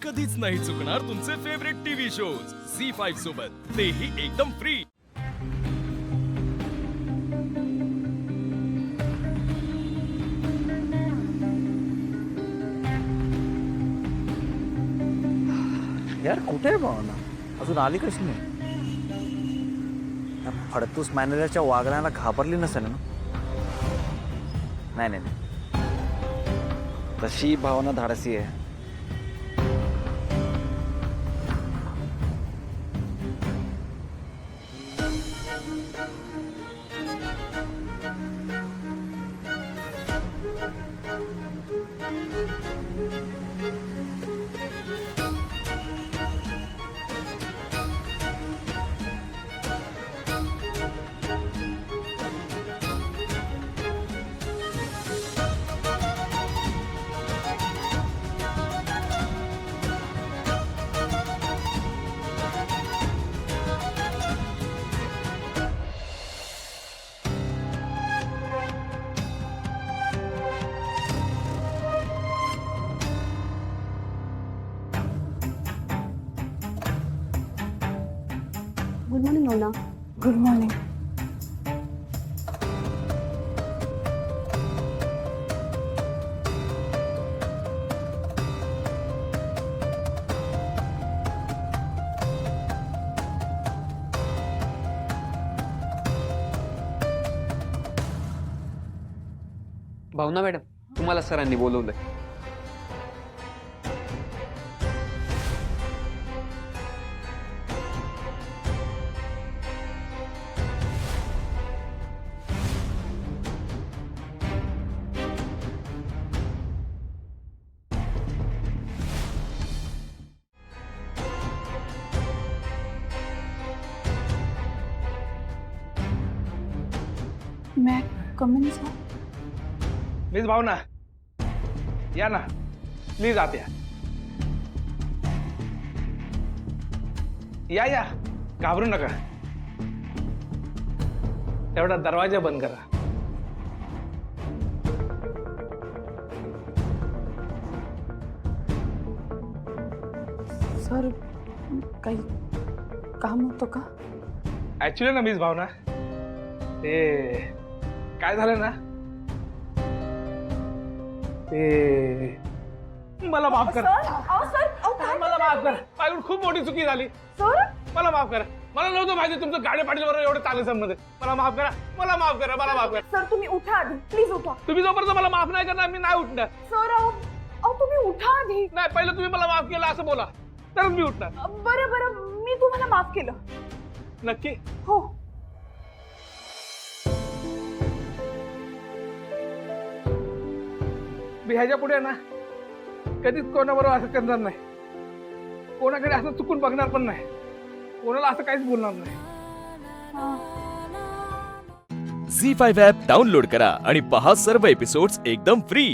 कधीच नाही चुकणार तुमचे फेवरेट टीव्ही शोज झी5 सोबत, तेही एकदम फ्री। यार कुठे आहे भावना? अजून आली कशी नाही? त्या फडतूस मॅनेजरच्या वागण्याला घाबरली नसेल ना? नाही नाही नाही. तशी भावना धाडसी आहे. गुड मॉर्निंग नोना. Good morning. भावना मॅडम, तुम्हाला सरांनी बोलवलंय. May I come in sir. Miss Bhavana, या ना प्लीज आत या घाबरू नका. तेवढा दरवाजा बंद करा. सर काही काम होतं का? ऍक्च्युली ना मिस भावना, ते काय झालं ना, ते मला माफ कर. मला माफ कर. माझ्याकडून खूप मोठी चुकी झाली. मला माफ करा. मला नव्हतं माहिती तुमचं गाडी पाडीबरोबर एवढं चालू संबंध. मला माफ करा. मला माफ करा. मला माफ करा. सर तुम्ही उठा आधी, प्लीज उठा. तुम्ही जोपर्यंत मला माफ नाही करणार मी नाही उठणार. सर अहो तुम्ही उठा आधी. नाही, पहिलं तुम्ही मला माफ केलं असं बोला, तरच मी उठणार. बरं बरं, मी तुम्हाला माफ केलं. नक्की? हो. मी ह्याच्या पुढे ना कधीच कोणाबरोबर असं करणार नाही. कोणाकडे असं चुकून बघणार पण नाही. कोणाला असं काहीच बोलणार नाही. झी5 ॲप डाउनलोड करा आणि पहा सर्व एपिसोड्स एकदम फ्री।